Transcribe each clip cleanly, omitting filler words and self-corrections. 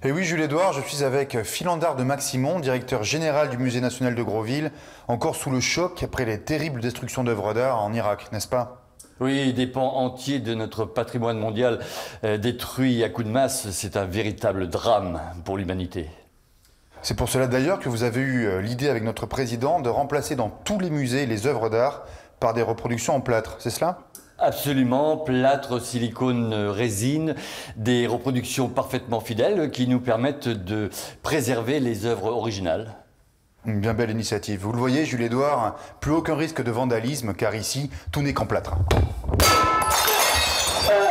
Et oui, Jules-Édouard, je suis avec Philandard de Maximon, directeur général du Musée national de Grosville, encore sous le choc après les terribles destructions d'œuvres d'art en Irak, n'est-ce pas? Oui, des pans entiers de notre patrimoine mondial détruits à coups de masse, c'est un véritable drame pour l'humanité. C'est pour cela d'ailleurs que vous avez eu l'idée avec notre président de remplacer dans tous les musées les œuvres d'art par des reproductions en plâtre, c'est cela? Absolument, plâtre, silicone, résine, des reproductions parfaitement fidèles qui nous permettent de préserver les œuvres originales. Une bien belle initiative. Vous le voyez, Jules-Édouard, plus aucun risque de vandalisme, car ici, tout n'est qu'en plâtre.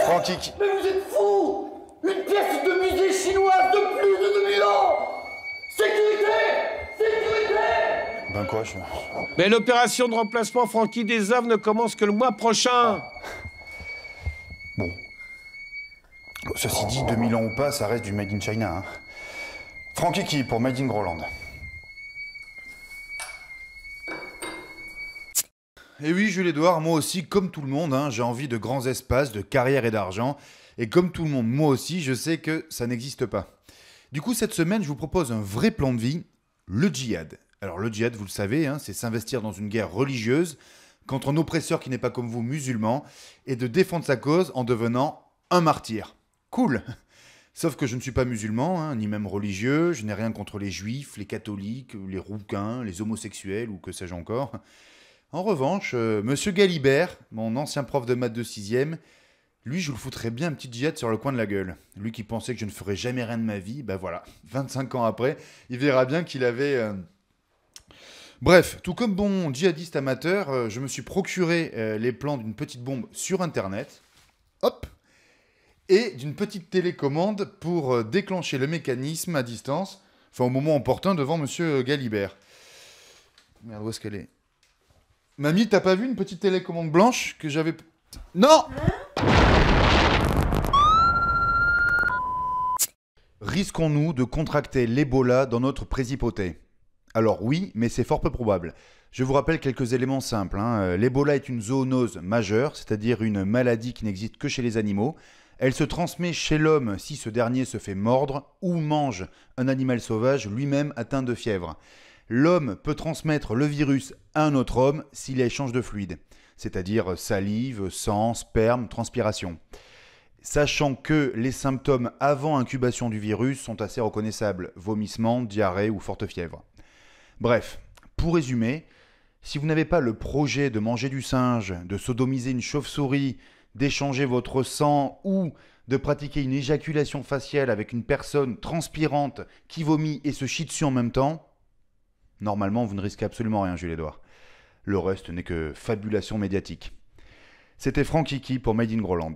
Francky. Mais vous êtes fous! Une pièce de musée chinoise de plus de 2000 ans! Sécurité! Sécurité! Ben quoi, Mais l'opération de remplacement Francky des œuvres ne commence que le mois prochain. Bon. Ceci dit, 2000 ans ou pas, ça reste du Made in China. Hein. Francky qui pour Made in Groland. Et oui, Jules-Édouard, moi aussi, comme tout le monde, hein, j'ai envie de grands espaces, de carrière et d'argent. Et comme tout le monde, moi aussi, je sais que ça n'existe pas. Du coup, cette semaine, je vous propose un vrai plan de vie, le djihad. Alors le djihad, vous le savez, hein, c'est s'investir dans une guerre religieuse contre un oppresseur qui n'est pas comme vous, musulman, et de défendre sa cause en devenant un martyr. Cool. Sauf que je ne suis pas musulman, hein, ni même religieux, je n'ai rien contre les juifs, les catholiques, les rouquins, les homosexuels ou que sais-je encore. En revanche, Monsieur Galibert, mon ancien prof de maths de 6e, lui, je le foutrais bien un petit djihad sur le coin de la gueule. Lui qui pensait que je ne ferais jamais rien de ma vie, ben voilà, 25 ans après, il verra bien qu'il avait... Bref, tout comme bon djihadiste amateur, je me suis procuré les plans d'une petite bombe sur Internet, hop, et d'une petite télécommande pour déclencher le mécanisme à distance, enfin au moment opportun devant Monsieur Galibert. Merde, où est-ce qu'elle est? Mamie, t'as pas vu une petite télécommande blanche que j'avais... Non! Risquons-nous de contracter l'Ebola dans notre présipauté? Alors oui, mais c'est fort peu probable. Je vous rappelle quelques éléments simples. Hein. L'Ebola est une zoonose majeure, c'est-à-dire une maladie qui n'existe que chez les animaux. Elle se transmet chez l'homme si ce dernier se fait mordre ou mange un animal sauvage lui-même atteint de fièvre. L'homme peut transmettre le virus à un autre homme s'il échange de fluide, c'est-à-dire salive, sang, sperme, transpiration. Sachant que les symptômes avant incubation du virus sont assez reconnaissables, vomissement, diarrhée ou forte fièvre. Bref, pour résumer, si vous n'avez pas le projet de manger du singe, de sodomiser une chauve-souris, d'échanger votre sang ou de pratiquer une éjaculation faciale avec une personne transpirante qui vomit et se chie dessus en même temps, normalement, vous ne risquez absolument rien, Jules-Édouard. Le reste n'est que fabulation médiatique. C'était Franck Kiki pour Made in Groland.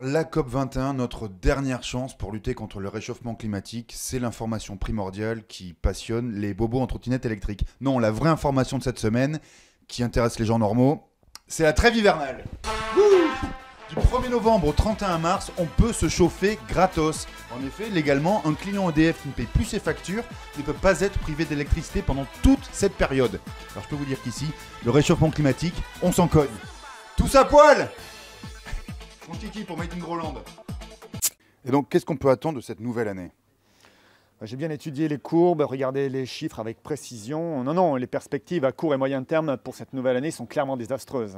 La COP21, notre dernière chance pour lutter contre le réchauffement climatique, c'est l'information primordiale qui passionne les bobos en trottinette électrique. Non, la vraie information de cette semaine, qui intéresse les gens normaux, c'est la trêve hivernale. Du 1er novembre au 31 mars, on peut se chauffer gratos. En effet, légalement, un client EDF qui ne paye plus ses factures ne peut pas être privé d'électricité pendant toute cette période. Alors je peux vous dire qu'ici, le réchauffement climatique, on s'en cogne. Tous à poil! Mon kiki pour Made in Groland. Et donc, qu'est-ce qu'on peut attendre de cette nouvelle année? J'ai bien étudié les courbes, regardé les chiffres avec précision. Non, les perspectives à court et moyen terme pour cette nouvelle année sont clairement désastreuses.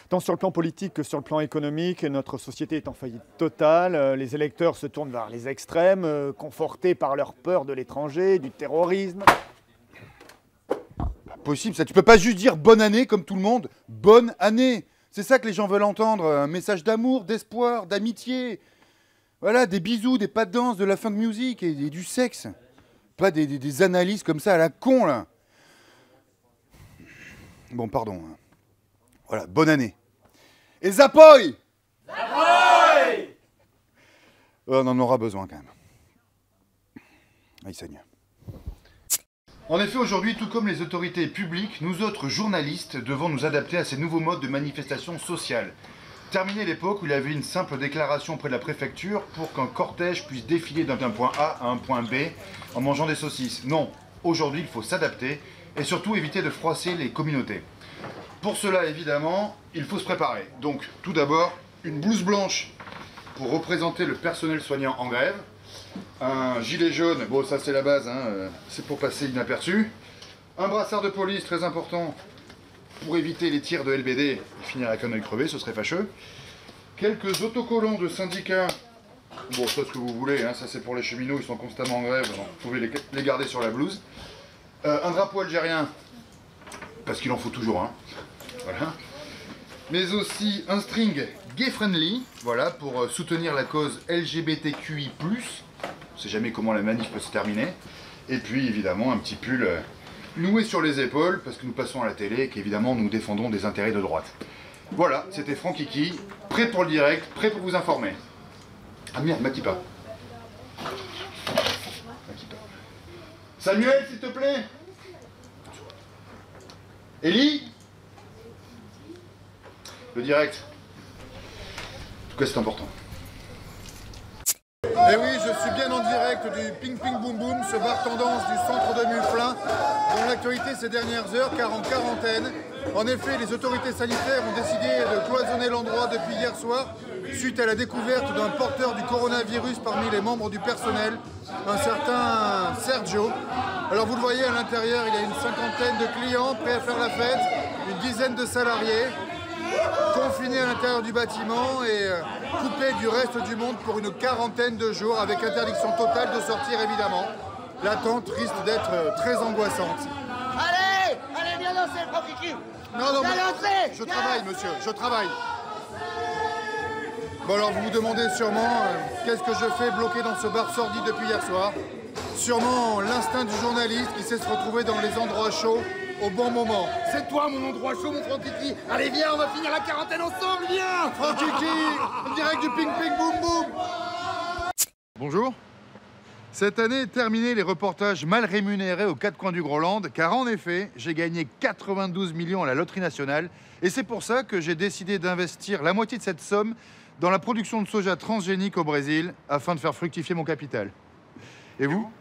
Tant sur le plan politique que sur le plan économique, notre société est en faillite totale. Les électeurs se tournent vers les extrêmes, confortés par leur peur de l'étranger, du terrorisme. Pas possible ça, tu peux pas juste dire bonne année comme tout le monde. Bonne année! C'est ça que les gens veulent entendre, un message d'amour, d'espoir, d'amitié. Voilà, des bisous, des pas de danse, de la fin de musique et du sexe. Pas des analyses comme ça à la con, là. Bon, pardon. Voilà, bonne année. Et Zapoy! Zapoy! On en aura besoin, quand même. Ah, il saigne. En effet, aujourd'hui, tout comme les autorités publiques, nous autres journalistes devons nous adapter à ces nouveaux modes de manifestation sociale. Terminer l'époque où il y avait une simple déclaration auprès de la préfecture pour qu'un cortège puisse défiler d'un point A à un point B en mangeant des saucisses. Non, aujourd'hui, il faut s'adapter et surtout éviter de froisser les communautés. Pour cela, évidemment, il faut se préparer. Donc, tout d'abord, une blouse blanche pour représenter le personnel soignant en grève. Un gilet jaune, bon ça c'est la base, hein, c'est pour passer inaperçu. Un brassard de police, très important, pour éviter les tirs de LBD et finir avec un œil crevé, ce serait fâcheux. Quelques autocollants de syndicats, bon ça ce que vous voulez, hein, ça c'est pour les cheminots, ils sont constamment en grève, donc vous pouvez les garder sur la blouse. Un drapeau algérien, parce qu'il en faut toujours un, voilà. Mais aussi un string gay-friendly, voilà, pour soutenir la cause LGBTQI+. On sait jamais comment la manif peut se terminer. Et puis évidemment un petit pull noué sur les épaules, parce que nous passons à la télé et qu'évidemment nous défendons des intérêts de droite. Voilà, c'était Franck Kiki, prêt pour le direct, prêt pour vous informer. Ah merde, Makipa. Samuel, s'il te plaît. Ellie. Le direct. En tout cas, c'est important. Eh oui, je suis bien en direct du Ping Ping Boom Boom, ce bar tendance du centre de Muflin, dont l'actualité ces dernières heures, car en quarantaine. En effet, les autorités sanitaires ont décidé de cloisonner l'endroit depuis hier soir, suite à la découverte d'un porteur du coronavirus parmi les membres du personnel, un certain Sergio. Alors vous le voyez à l'intérieur, il y a une cinquantaine de clients prêts à faire la fête, une dizaine de salariés, confinés à l'intérieur du bâtiment et coupés du reste du monde pour une quarantaine de jours, avec interdiction totale de sortir évidemment. L'attente risque d'être très angoissante. Allez, viens danser, Franck Kiki. Non, Viens danser. je travaille, monsieur, je travaille. Bon alors vous vous demandez sûrement qu'est-ce que je fais bloqué dans ce bar sordide depuis hier soir. Sûrement l'instinct du journaliste qui sait se retrouver dans les endroits chauds au bon moment. C'est toi mon endroit chaud, mon Franck Kiki. Allez, viens, on va finir la quarantaine ensemble, viens. Franck Kiki, direct du Ping Ping Boom Boom. Bonjour. Cette année, terminé les reportages mal rémunérés aux quatre coins du Groenland, car en effet, j'ai gagné 92 millions à la loterie nationale, et c'est pour ça que j'ai décidé d'investir la moitié de cette somme dans la production de soja transgénique au Brésil, afin de faire fructifier mon capital. Et vous?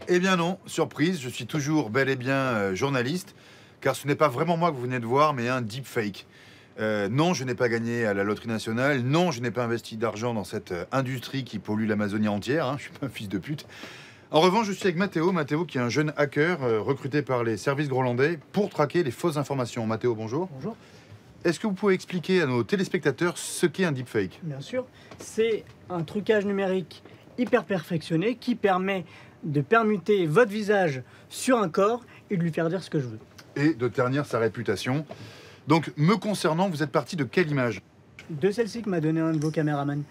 Eh bien non, surprise, je suis toujours bel et bien journaliste, car ce n'est pas vraiment moi que vous venez de voir, mais un deepfake. Non, je n'ai pas gagné à la loterie nationale. Non, je n'ai pas investi d'argent dans cette industrie qui pollue l'Amazonie entière. Hein. Je suis pas un fils de pute. En revanche, je suis avec Mathéo. Mathéo qui est un jeune hacker recruté par les services groenlandais pour traquer les fausses informations. Mathéo, bonjour. Bonjour. Est-ce que vous pouvez expliquer à nos téléspectateurs ce qu'est un deepfake? Bien sûr, c'est un trucage numérique hyper perfectionné qui permet de permuter votre visage sur un corps et de lui faire dire ce que je veux. Et de ternir sa réputation. Donc, me concernant, vous êtes parti de quelle image? De celle-ci que m'a donné un de vos caméramans.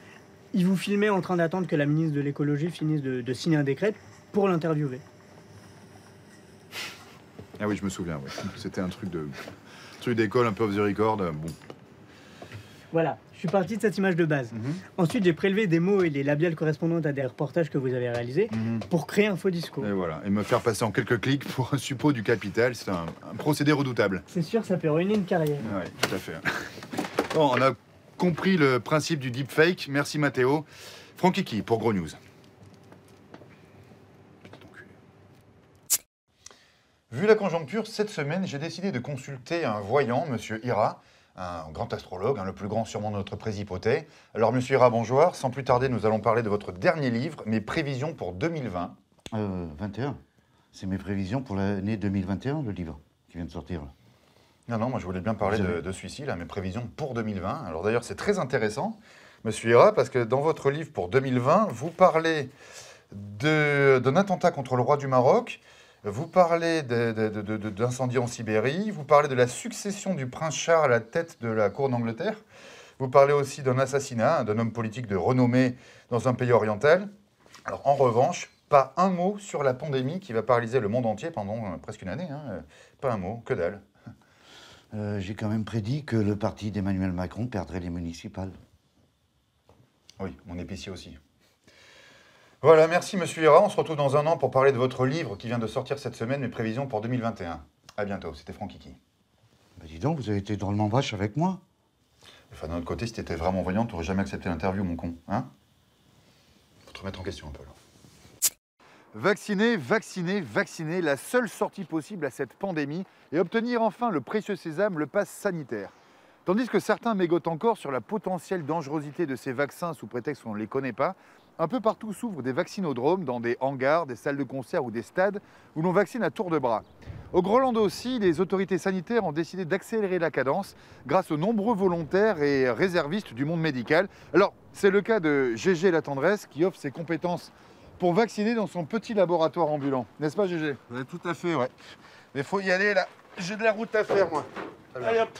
Il vous filmait en train d'attendre que la ministre de l'écologie finisse de signer un décret pour l'interviewer. Ah oui, je me souviens, oui. C'était un truc d'école, un peu off the record. Bon. Voilà, je suis parti de cette image de base. Ensuite, j'ai prélevé des mots et les labiales correspondantes à des reportages que vous avez réalisés pour créer un faux discours. Et voilà, et me faire passer en quelques clics pour un suppôt du capital, c'est un procédé redoutable. C'est sûr, ça peut ruiner une carrière. Oui, tout à fait. Bon, on a compris le principe du deepfake. Merci Mathéo. Franck Kiki pour Gros News. Vu la conjoncture, cette semaine, j'ai décidé de consulter un voyant, Monsieur Ira, un grand astrologue, le plus grand sûrement de notre présipoté. Alors, Monsieur Ira, bonjour. Sans plus tarder, nous allons parler de votre dernier livre, Mes prévisions pour 2020. 21. C'est mes prévisions pour l'année 2021, le livre qui vient de sortir. Là. Non, moi je voulais bien parler de celui-ci, là, Mes prévisions pour 2020. Alors d'ailleurs, c'est très intéressant, Monsieur Ira, parce que dans votre livre pour 2020, vous parlez d'un attentat contre le roi du Maroc. Vous parlez d'incendie en Sibérie, vous parlez de la succession du prince Charles à la tête de la cour d'Angleterre, vous parlez aussi d'un assassinat d'un homme politique de renommée dans un pays oriental. Alors en revanche, pas un mot sur la pandémie qui va paralyser le monde entier pendant presque une année. Hein. Pas un mot, que dalle. J'ai quand même prédit que le parti d'Emmanuel Macron perdrait les municipales. Oui, mon épicier aussi. Voilà, merci Monsieur Ira. On se retrouve dans un an pour parler de votre livre qui vient de sortir cette semaine, Mes prévisions pour 2021. À bientôt, c'était Franck Kiki. Bah dis donc, vous avez été drôlement vache avec moi. Enfin, d'un autre côté, si t'étais vraiment voyant, t'aurais jamais accepté l'interview, mon con. Hein? Faut te remettre en question un peu, là. Vacciner, vacciner, vacciner, la seule sortie possible à cette pandémie et obtenir enfin le précieux sésame, le pass sanitaire. Tandis que certains mégotent encore sur la potentielle dangerosité de ces vaccins sous prétexte qu'on ne les connaît pas, Un peu partout s'ouvrent des vaccinodromes dans des hangars, des salles de concert ou des stades où l'on vaccine à tour de bras. Au Groenland aussi, les autorités sanitaires ont décidé d'accélérer la cadence grâce aux nombreux volontaires et réservistes du monde médical. Alors, c'est le cas de GG La Tendresse qui offre ses compétences pour vacciner dans son petit laboratoire ambulant. N'est-ce pas, GG? Ouais, tout à fait, ouais. Mais faut y aller, là. J'ai de la route à faire, moi. Allez, hop.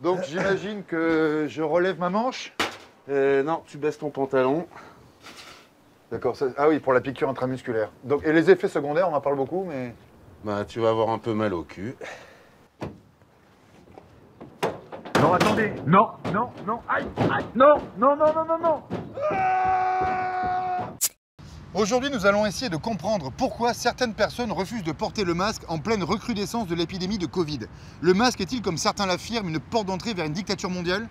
Donc, j'imagine que je relève ma manche? Non, tu baisses ton pantalon. D'accord, ah oui, pour la piqûre intramusculaire. Donc, et les effets secondaires, on en parle beaucoup, mais... Bah, tu vas avoir un peu mal au cul. Non, attendez. Non, non, non. Aïe, aïe. Non, non, non, non, non, non. Aujourd'hui, nous allons essayer de comprendre pourquoi certaines personnes refusent de porter le masque en pleine recrudescence de l'épidémie de Covid. Le masque est-il, comme certains l'affirment, une porte d'entrée vers une dictature mondiale?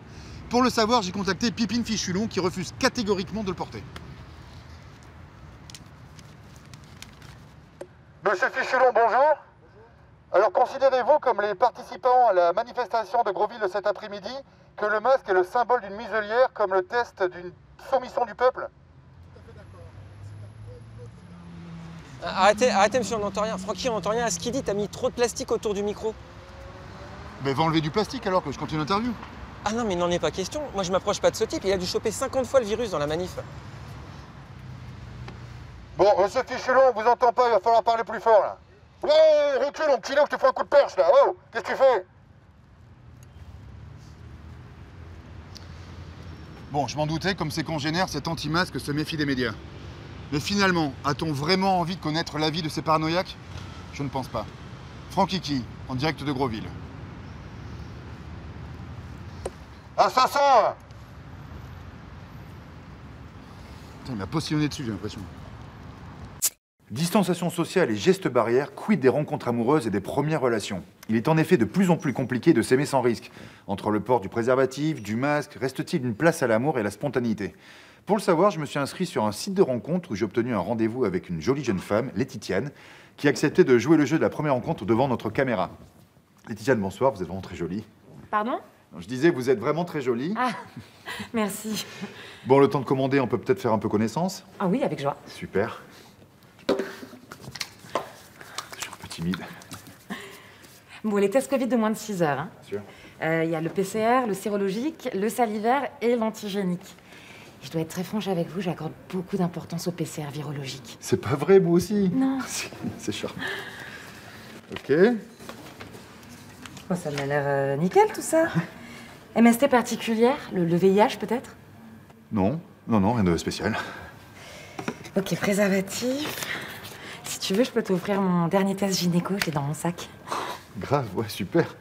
Pour le savoir, j'ai contacté Pipine Fichulon qui refuse catégoriquement de le porter. Monsieur Fichulon, bonjour. Alors considérez-vous, comme les participants à la manifestation de Grosville de cet après-midi, que le masque est le symbole d'une muselière comme le test d'une soumission du peuple? Arrêtez, monsieur, on n'entend rien. Francky, on n'entend rien à ce qu'il dit, t'as mis trop de plastique autour du micro. Mais va enlever du plastique alors que je continue l'interview. Ah non, mais il n'en est pas question. Moi, je m'approche pas de ce type, il a dû choper 50 fois le virus dans la manif. Bon, monsieur Fichulon, on vous entend pas, il va falloir parler plus fort là. Ouais, recule, on petit là, je te fais un coup de perche là. Oh, qu'est-ce que tu fais? Bon, je m'en doutais, comme c'est congénère, cet anti-masque se méfie des médias. Mais finalement, a-t-on vraiment envie de connaître l'avis de ces paranoïaques? Je ne pense pas. Francky Key, en direct de Grosville. Assassin! Putain, il m'a postillonné dessus, j'ai l'impression. Distanciation sociale et gestes barrières, quid des rencontres amoureuses et des premières relations? Il est en effet de plus en plus compliqué de s'aimer sans risque. Entre le port du préservatif, du masque, reste-t-il une place à l'amour et à la spontanéité? Pour le savoir, je me suis inscrit sur un site de rencontre où j'ai obtenu un rendez-vous avec une jolie jeune femme, Laetitiane, qui acceptait de jouer le jeu de la première rencontre devant notre caméra. Laetitiane, bonsoir, vous êtes vraiment très jolie. Pardon? Je disais, vous êtes vraiment très jolie. Ah, merci. Bon, le temps de commander, on peut peut-être faire un peu connaissance? Ah oui, avec joie. Super. Je suis un peu timide. Bon, les tests Covid de moins de 6 heures. Hein. Bien sûr. Il y a le PCR, le sérologique, le salivaire et l'antigénique. Je dois être très franche avec vous, j'accorde beaucoup d'importance au PCR virologique. C'est pas vrai, moi aussi? Non. C'est charmant. Ok. Oh, ça m'a l'air nickel, tout ça. MST particulière, le VIH peut-être? Non, non, non, rien de spécial. Ok, préservatif. Si tu veux, je peux t'offrir mon dernier test gynéco, je l'ai dans mon sac. Grave, ouais, super.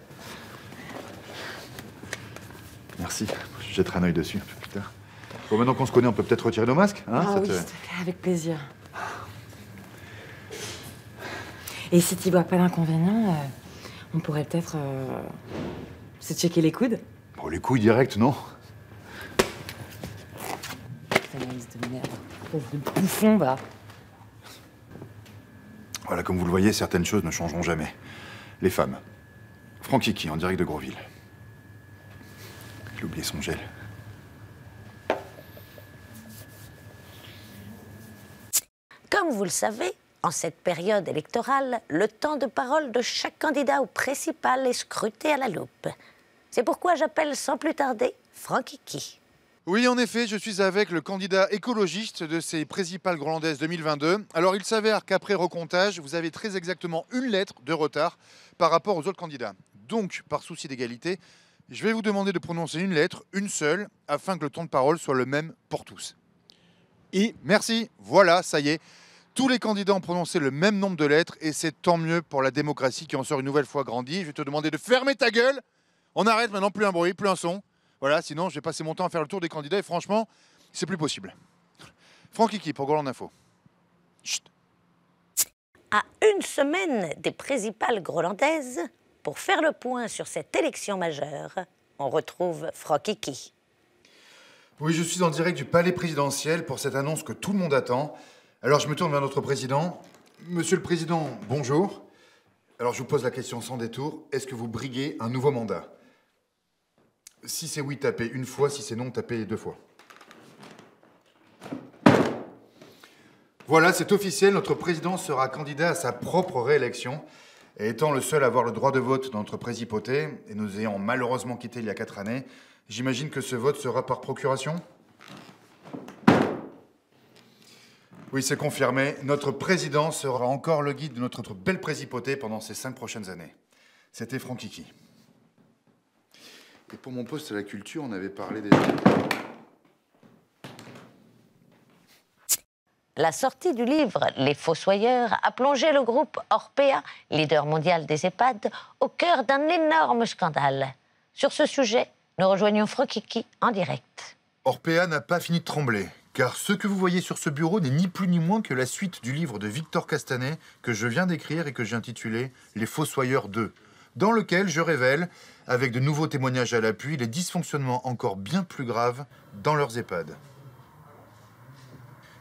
Merci, je jetterai un œil dessus un peu plus tard. Bon, maintenant qu'on se connaît, on peut peut-être retirer nos masques, hein? Ah oui, s'il te plaît, avec plaisir. Et si tu vois pas d'inconvénient, on pourrait peut-être se checker les coudes. Bon, les couilles direct, non? Analyse de merde. Pauvre bouffon, va. Voilà, comme vous le voyez, certaines choses ne changeront jamais. Les femmes. Francky Key, en direct de Grosville. Il a oublié son gel. Comme vous le savez, en cette période électorale, le temps de parole de chaque candidat au principal est scruté à la loupe. C'est pourquoi j'appelle sans plus tarder Francky Key. Oui, en effet, je suis avec le candidat écologiste de ces principales groenlandaises 2022. Alors, il s'avère qu'après recomptage, vous avez très exactement une lettre de retard par rapport aux autres candidats. Donc, par souci d'égalité, je vais vous demander de prononcer une lettre, une seule, afin que le temps de parole soit le même pour tous. Merci, voilà, ça y est. Tous les candidats ont prononcé le même nombre de lettres et c'est tant mieux pour la démocratie qui en sort une nouvelle fois grandie. Je vais te demander de fermer ta gueule. On arrête maintenant, plus un bruit, plus un son. Voilà, sinon je vais passer mon temps à faire le tour des candidats et franchement, c'est plus possible. Francky Key pour Groenland Info. Chut. À une semaine des principales groenlandaises, pour faire le point sur cette élection majeure, on retrouve Francky Key. Oui, je suis en direct du palais présidentiel pour cette annonce que tout le monde attend. Alors je me tourne vers notre président. Monsieur le président, bonjour. Alors je vous pose la question sans détour. Est-ce que vous briguez un nouveau mandat? Si c'est oui, tapez une fois. Si c'est non, tapez 2 fois. Voilà, c'est officiel, notre président sera candidat à sa propre réélection. Et étant le seul à avoir le droit de vote dans notre précipauté, et nous ayant malheureusement quitté il y a 4 années, j'imagine que ce vote sera par procuration? Oui, c'est confirmé. Notre président sera encore le guide de notre belle précipauté pendant ces 5 prochaines années. C'était Franck Kiki. Et pour mon poste à la culture, on avait parlé des... La sortie du livre Les Fossoyeurs a plongé le groupe Orpea, leader mondial des EHPAD, au cœur d'un énorme scandale. Sur ce sujet, nous rejoignons Franck Kiki en direct. Orpea n'a pas fini de trembler, car ce que vous voyez sur ce bureau n'est ni plus ni moins que la suite du livre de Victor Castanet que je viens d'écrire et que j'ai intitulé Les Fossoyeurs 2, dans lequel je révèle, avec de nouveaux témoignages à l'appui, les dysfonctionnements encore bien plus graves dans leurs EHPAD.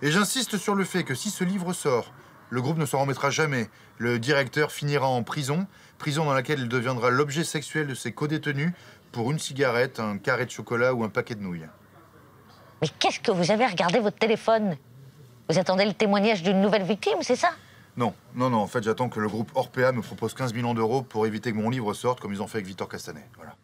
Et j'insiste sur le fait que si ce livre sort, le groupe ne s'en remettra jamais. Le directeur finira en prison, prison dans laquelle il deviendra l'objet sexuel de ses codétenus pour une cigarette, un carré de chocolat ou un paquet de nouilles. Mais qu'est-ce que vous avez regardé votre téléphone? Vous attendez le témoignage d'une nouvelle victime, c'est ça? Non, en fait j'attends que le groupe Orpea me propose 15 millions d'euros pour éviter que mon livre sorte comme ils ont fait avec Victor Castanet. Voilà.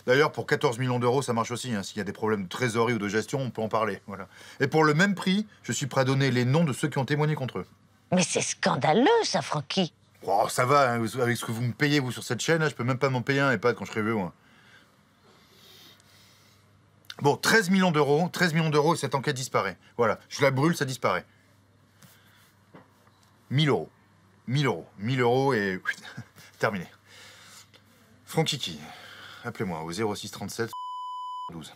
D'ailleurs, pour 14 millions d'euros, ça marche aussi. Hein. S'il y a des problèmes de trésorerie ou de gestion, on peut en parler. Voilà. Et pour le même prix, je suis prêt à donner les noms de ceux qui ont témoigné contre eux. Mais c'est scandaleux, ça, Francky. Oh, ça va, hein. Avec ce que vous me payez, vous, sur cette chaîne, là, je peux même pas m'en payer un EHPAD quand je serai vieux. Hein. Bon, 13 millions d'euros et cette enquête disparaît. Voilà, je la brûle, ça disparaît. 1000 euros. 1000 euros. 1000 euros et... terminé. Franck Kiki. Appelez-moi au 06 37 12.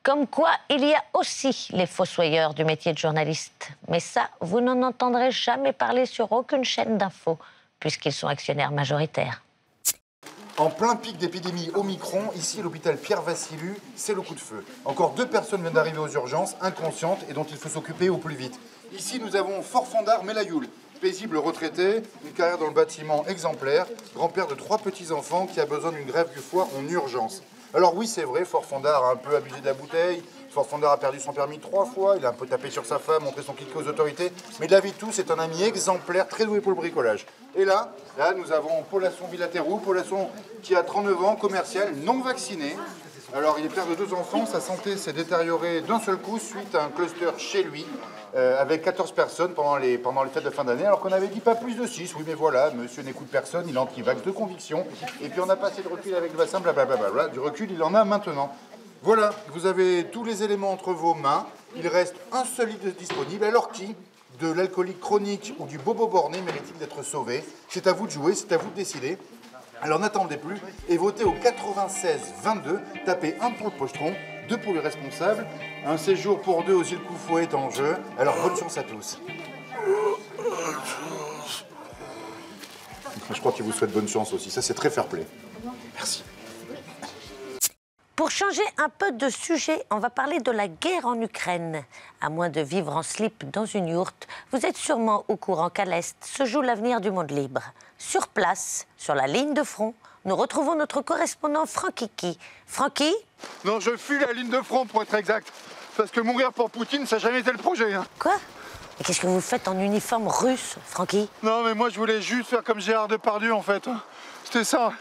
Comme quoi, il y a aussi les fossoyeurs du métier de journaliste. Mais ça, vous n'en entendrez jamais parler sur aucune chaîne d'infos, puisqu'ils sont actionnaires majoritaires. En plein pic d'épidémie Omicron, ici à l'hôpital Pierre-Vassilu, c'est le coup de feu. Encore 2 personnes viennent d'arriver aux urgences, inconscientes, et dont il faut s'occuper au plus vite. Ici, nous avons Forfandar Melayoul, paisible retraité, une carrière dans le bâtiment exemplaire, grand-père de 3 petits-enfants qui a besoin d'une greffe du foie en urgence. Alors oui, c'est vrai, Forfandar a un peu abusé de la bouteille, Forfandar a perdu son permis 3 fois, il a un peu tapé sur sa femme, montré son cliquet aux autorités, mais de la vie de tout, c'est un ami exemplaire, très doué pour le bricolage. Et là, nous avons Paulasson Villaterou, Paulasson qui a 39 ans, commercial, non vacciné. Alors, il est père de 2 enfants, sa santé s'est détériorée d'un seul coup suite à un cluster chez lui, avec 14 personnes pendant les fêtes de fin d'année, alors qu'on avait dit pas plus de 6. Oui, mais voilà, monsieur n'écoute personne, il est anti-vax de conviction. Et puis on a passé de recul avec le vaccin, blablabla. Du recul, il en a maintenant. Voilà, vous avez tous les éléments entre vos mains. Il reste un seul litre disponible. Alors qui, de l'alcoolique chronique ou du bobo borné, mérite-t-il d'être sauvé? C'est à vous de jouer, c'est à vous de décider. Alors n'attendez plus et votez au 96 22, tapez 1 pour le pochetron, 2 pour les responsables, un séjour pour 2 aux îles Koufou est en jeu. Alors bonne chance à tous. Je crois qu'il vous souhaite bonne chance aussi, ça c'est très fair-play. Merci. Pour changer un peu de sujet, on va parler de la guerre en Ukraine. À moins de vivre en slip dans une yourte, vous êtes sûrement au courant qu'à l'Est se joue l'avenir du monde libre. Sur place, sur la ligne de front, nous retrouvons notre correspondant Franck Kiki. Francky? Non, je fuis la ligne de front pour être exact. Parce que mourir pour Poutine, ça n'a jamais été le projet. Hein. Quoi? Mais qu'est-ce que vous faites en uniforme russe, Francky? Non, mais moi je voulais juste faire comme Gérard Depardieu en fait. C'était ça.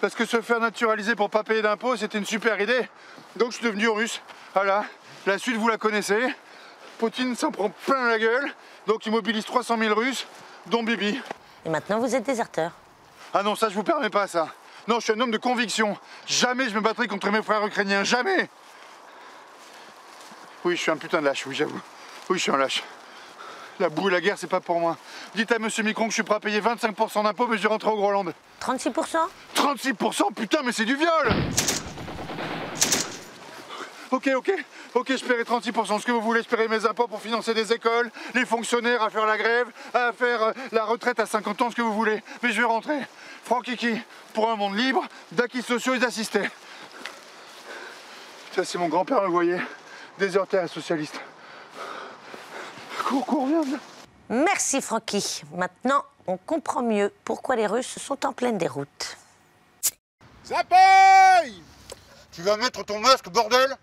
Parce que se faire naturaliser pour pas payer d'impôts, c'était une super idée. Donc je suis devenu russe. Voilà, la suite vous la connaissez. Poutine s'en prend plein la gueule. Donc il mobilise 300 000 Russes, dont Bibi. Et maintenant vous êtes déserteur? Ah non, ça je vous permets pas ça. Non, je suis un homme de conviction. Jamais je me battrai contre mes frères ukrainiens, jamais. Oui, je suis un putain de lâche, oui j'avoue. Oui, je suis un lâche. La boue et la guerre, c'est pas pour moi. Dites à monsieur Micron que je suis prêt à payer 25% d'impôts, mais je vais rentrer au Groenland. 36%? 36%? Putain, mais c'est du viol! Ok, je paierai 36%. Ce que vous voulez, je paierai mes impôts pour financer des écoles, les fonctionnaires à faire la grève, à faire la retraite à 50 ans, ce que vous voulez. Mais je vais rentrer. Franck Kiki, pour un monde libre, d'acquis sociaux et d'assistés. Ça, c'est mon grand-père, vous voyez. Déserteur et socialiste. Cours, viens. Merci Francky. Maintenant, on comprend mieux pourquoi les Russes sont en pleine déroute. Ça paye! Tu vas mettre ton masque, bordel?